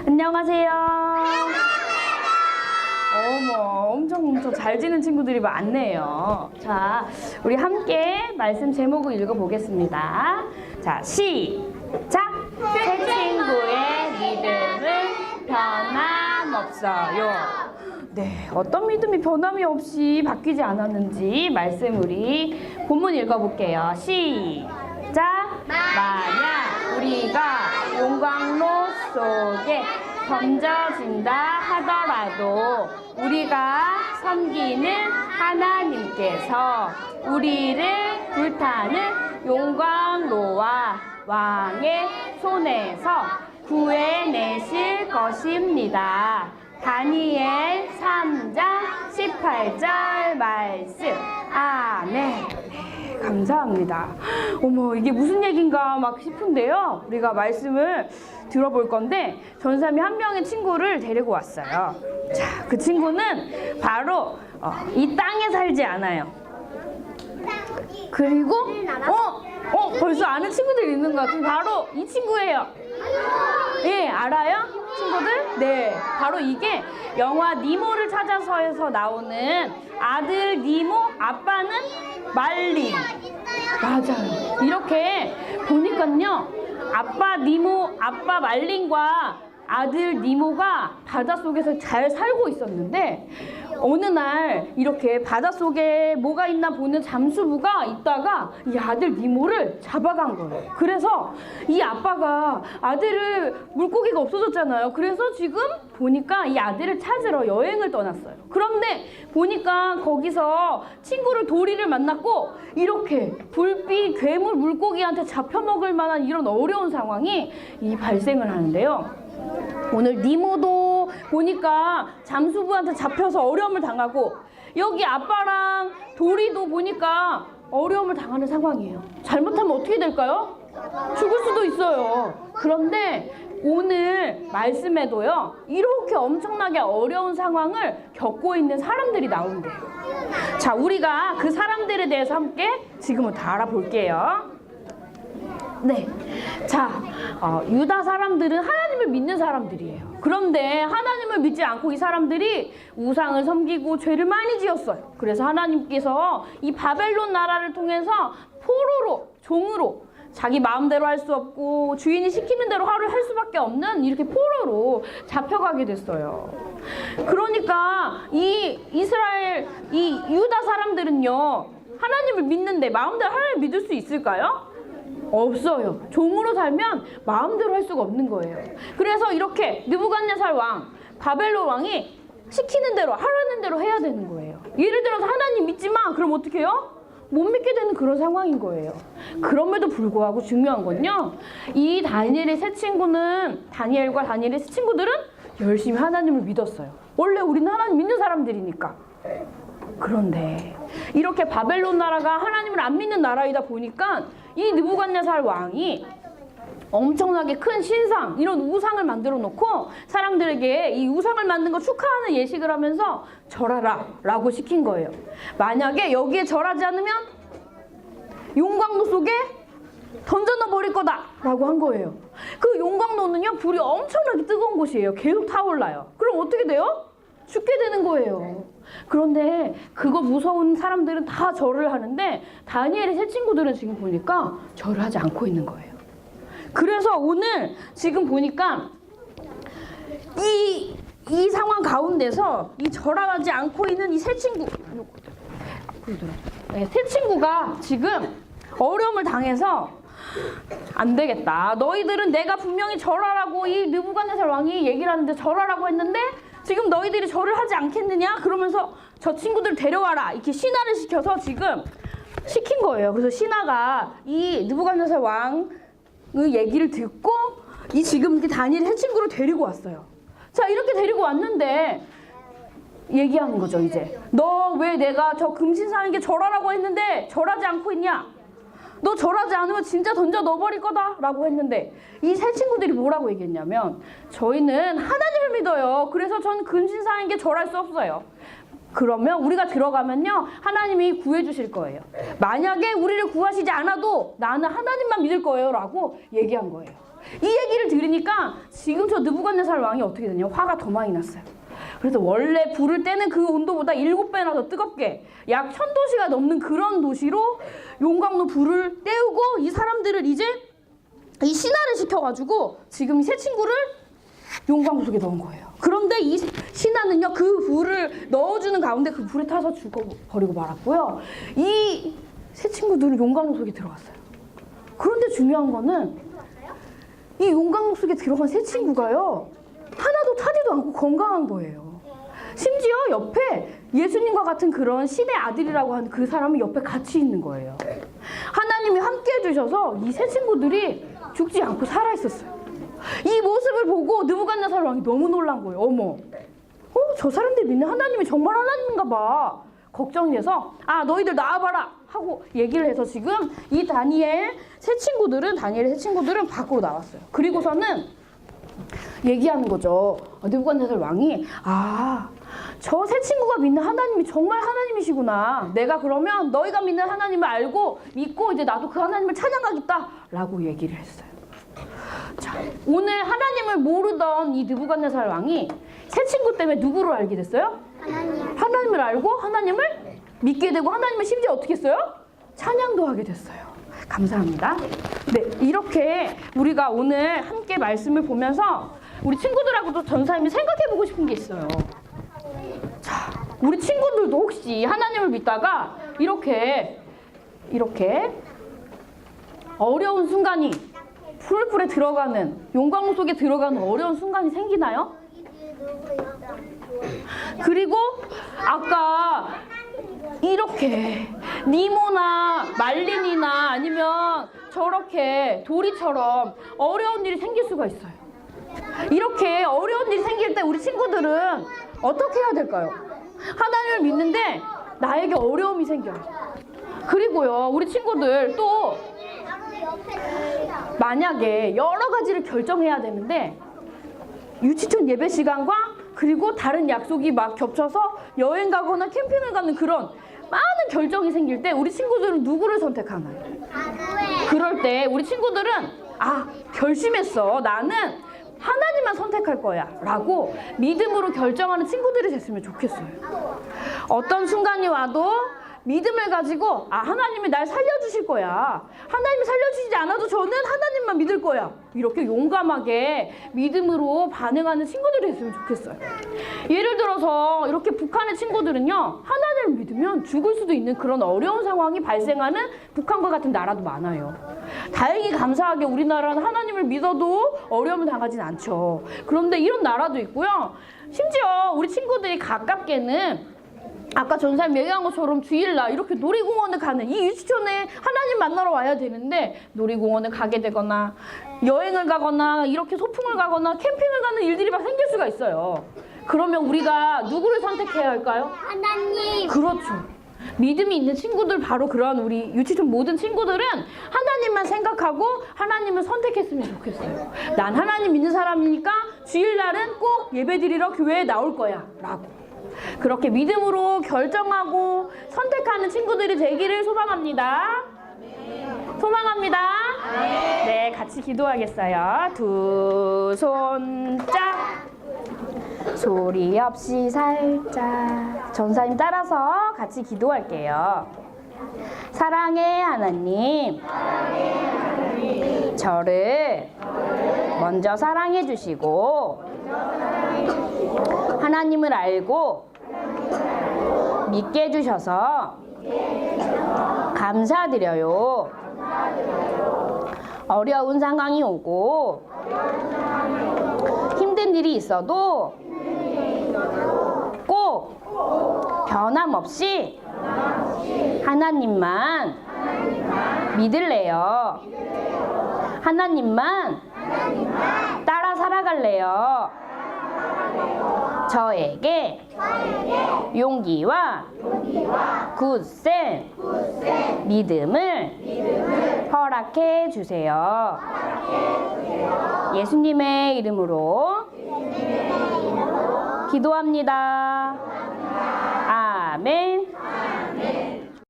안녕하세요. 어머, 엄청 잘 지는 친구들이 많네요. 자, 우리 함께 말씀 제목을 읽어보겠습니다. 자, 시작! 새 친구의 믿음은 변함없어요. 네, 어떤 믿음이 변함이 없이 바뀌지 않았는지 말씀 우리 본문 읽어볼게요. 시작! 만약 우리가 용광로 속에 던져진다 하더라도 우리가 섬기는 하나님께서 우리를 불타는 용광로와 왕의 손에서 구해내실 것입니다. 다니엘 3장 18절 말씀. 아멘. 네, 감사합니다. 어머, 이게 무슨 얘기인가 막 싶은데요. 우리가 말씀을 들어볼 건데 전사님이 한 명의 친구를 데리고 왔어요. 자, 그 친구는 바로 이 땅에 살지 않아요. 그리고 벌써 아는 친구들이 있는 것 같아요. 바로 이 친구예요. 예, 알아요? 친구들? 네, 바로 이게 영화 니모를 찾아서에서 나오는 아들 니모, 아빠는 말린. 맞아요. 이렇게 보니까요, 아빠 니모, 아빠 말린과 아들 니모가 바닷속에서 잘 살고 있었는데 어느 날 이렇게 바닷속에 뭐가 있나 보는 잠수부가 있다가 이 아들 니모를 잡아간 거예요. 그래서 이 아빠가 아들을, 물고기가 없어졌잖아요. 그래서 지금 보니까 이 아들을 찾으러 여행을 떠났어요. 그런데 보니까 거기서 친구를 도리를 만났고 이렇게 불빛, 괴물, 물고기한테 잡혀먹을 만한 이런 어려운 상황이 발생을 하는데요. 오늘 니모도 보니까 잠수부한테 잡혀서 어려움을 당하고 여기 아빠랑 도리도 보니까 어려움을 당하는 상황이에요. 잘못하면 어떻게 될까요? 죽을 수도 있어요. 그런데 오늘 말씀에도요, 이렇게 엄청나게 어려운 상황을 겪고 있는 사람들이 나온대요. 자, 우리가 그 사람들에 대해서 함께 지금부터 알아볼게요. 네, 자, 유다 사람들은 하나님을 믿는 사람들이에요. 그런데 하나님을 믿지 않고 이 사람들이 우상을 섬기고 죄를 많이 지었어요. 그래서 하나님께서 이 바벨론 나라를 통해서 포로로, 종으로, 자기 마음대로 할 수 없고 주인이 시키는 대로 하루를 할 수밖에 없는 이렇게 포로로 잡혀가게 됐어요. 그러니까 이 이스라엘, 이 유다 사람들은요, 하나님을 믿는데 마음대로 하나님을 믿을 수 있을까요? 없어요. 종으로 살면 마음대로 할 수가 없는 거예요. 그래서 이렇게 느부갓네살 왕, 바벨론 왕이 시키는 대로, 하라는 대로 해야 되는 거예요. 예를 들어서 하나님 믿지 마. 그럼 어떻게 해요? 못 믿게 되는 그런 상황인 거예요. 그럼에도 불구하고 중요한 건요, 이 다니엘의 세 친구는, 다니엘과 다니엘의 세 친구들은 열심히 하나님을 믿었어요. 원래 우리는 하나님 믿는 사람들이니까. 그런데 이렇게 바벨론 나라가 하나님을 안 믿는 나라이다 보니까 이 느부갓네살 왕이 엄청나게 큰 신상, 이런 우상을 만들어 놓고 사람들에게 이 우상을 만든 거 축하하는 예식을 하면서 절하라 라고 시킨 거예요. 만약에 여기에 절하지 않으면 용광로 속에 던져넣어 버릴 거다 라고 한 거예요. 그 용광로는요, 불이 엄청나게 뜨거운 곳이에요. 계속 타올라요. 그럼 어떻게 돼요? 죽게 되는 거예요. 그런데 그거 무서운 사람들은 다 절을 하는데 다니엘의 세 친구들은 지금 보니까 절을 하지 않고 있는 거예요. 그래서 오늘 지금 보니까 이 상황 가운데서 이 절하지 않고 있는 이 세 친구, 세 친구가 지금 어려움을 당해서 안 되겠다. 너희들은 내가 분명히 절하라고 이 느부갓네살 왕이 얘기를 하는데 절하라고 했는데 지금 너희들이 절을 하지 않겠느냐? 그러면서 저 친구들 데려와라. 이렇게 신하를 시켜서 지금 시킨 거예요. 그래서 신하가 이 느부갓네살 왕의 얘기를 듣고 이 지금 이렇게 다니엘 세 친구를 데리고 왔어요. 자, 이렇게 데리고 왔는데 얘기하는 거죠, 이제. 너 왜 내가 저 금신상에게 절하라고 했는데 절하지 않고 있냐? 너 절하지 않으면 진짜 던져 넣어버릴 거다 라고 했는데 이 세 친구들이 뭐라고 얘기했냐면 저희는 하나님을 믿어요. 그래서 전 금신상에게 절할 수 없어요. 그러면 우리가 들어가면요, 하나님이 구해주실 거예요. 만약에 우리를 구하시지 않아도 나는 하나님만 믿을 거예요 라고 얘기한 거예요. 이 얘기를 들으니까 지금 저 느부갓네살 왕이 어떻게 되냐? 화가 더 많이 났어요. 그래서 원래 불을 때는 그 온도보다 7배나 더 뜨겁게 약 1000도씨가 넘는 그런 도시로 용광로 불을 때우고 이 사람들을 이제 이 신화를 시켜가지고 지금 이 세 친구를 용광로 속에 넣은 거예요. 그런데 이 신하는요, 그 불을 넣어주는 가운데 그 불에 타서 죽어버리고 말았고요. 이 세 친구들은 용광로 속에 들어갔어요. 그런데 중요한 거는 이 용광로 속에 들어간 세 친구가요, 하나도 타지도 않고 건강한 거예요. 심지어 옆에 예수님과 같은 그런 신의 아들이라고 하는 그 사람은 옆에 같이 있는 거예요. 하나님이 함께 해주셔서 이 세 친구들이 죽지 않고 살아있었어요. 이 모습을 보고 느부갓네살 왕이 너무 놀란 거예요. 어머, 저 사람들이 믿는 하나님이 정말 하나님인가 봐. 걱정이 돼서 너희들 나와봐라 하고 얘기를 해서 지금 이 다니엘의 세 친구들은 밖으로 나왔어요. 그리고서는 얘기하는 거죠. 느부갓네살 왕이 저 세 친구가 믿는 하나님이 정말 하나님이시구나. 내가 그러면 너희가 믿는 하나님을 믿고 이제 나도 그 하나님을 찬양하겠다 라고 얘기를 했어요. 자, 오늘 하나님을 모르던 이 느부갓네살 왕이 세 친구 때문에 누구를 알게 됐어요? 하나님을 알고 하나님을 믿게 되고 하나님을 심지어 어떻게 했어요? 찬양도 하게 됐어요. 감사합니다. 네, 이렇게 우리가 오늘 함께 말씀을 보면서 우리 친구들하고도 전사님이 생각해보고 싶은 게 있어요. 자, 우리 친구들도 혹시 하나님을 믿다가 이렇게 어려운 순간이 풀불에 들어가는, 용광로 속에 들어가는 어려운 순간이 생기나요? 그리고 아까 이렇게 니모나 말린이나 아니면 저렇게 도리처럼 어려운 일이 생길 수가 있어요. 이렇게 어려운 일이 생길 때 우리 친구들은 어떻게 해야 될까요? 하나님을 믿는데 나에게 어려움이 생겨요. 그리고요, 우리 친구들 또 만약에 여러 가지를 결정해야 되는데 유치원 예배 시간과 그리고 다른 약속이 막 겹쳐서 여행 가거나 캠핑을 가는 그런 많은 결정이 생길 때 우리 친구들은 누구를 선택하나요? 그럴 때 우리 친구들은 결심했어. 나는 하나님만 선택할 거야 라고 믿음으로 결정하는 친구들이 됐으면 좋겠어요. 어떤 순간이 와도 믿음을 가지고 하나님이 날 살려주실 거야. 하나님이 살려주시지 않아도 저는 하나님만 믿을 거야. 이렇게 용감하게 믿음으로 반응하는 친구들이 됐으면 좋겠어요. 예를 들어서 이렇게 북한의 친구들은요, 하나님을 믿으면 죽을 수도 있는 그런 어려운 상황이 발생하는 북한과 같은 나라도 많아요. 다행히 감사하게 우리나라는 하나님을 믿어도 어려움을 당하진 않죠. 그런데 이런 나라도 있고요. 심지어 우리 친구들이 가깝게는 아까 전사님 얘기한 것처럼 주일날 이렇게 놀이공원을 가는, 이 유치원에 하나님 만나러 와야 되는데 놀이공원을 가게 되거나 여행을 가거나 이렇게 소풍을 가거나 캠핑을 가는 일들이 막 생길 수가 있어요. 그러면 우리가 누구를 선택해야 할까요? 하나님. 그렇죠. 믿음이 있는 친구들, 바로 그런 우리 유치원 모든 친구들은 하나님만 생각하고 하나님을 선택했으면 좋겠어요. 난 하나님 믿는 사람이니까 주일날은 꼭 예배드리러 교회에 나올 거야 라고 그렇게 믿음으로 결정하고 선택하는 친구들이 되기를 소망합니다. 소망합니다. 네, 같이 기도하겠어요. 두 손 짝, 소리 없이 살짝. 전사님 따라서 같이 기도할게요. 사랑의 하나님, 저를 먼저 사랑해 주시고 하나님을 알고 믿게 해주셔서 감사드려요. 어려운 상황이 오고 힘든 일이 있어도 꼭 변함없이 하나님만 믿을래요. 하나님만 따라 살아갈래요. 저에게 용기와 굳센 믿음을 허락해 주세요. 예수님의 이름으로 기도합니다. 아멘.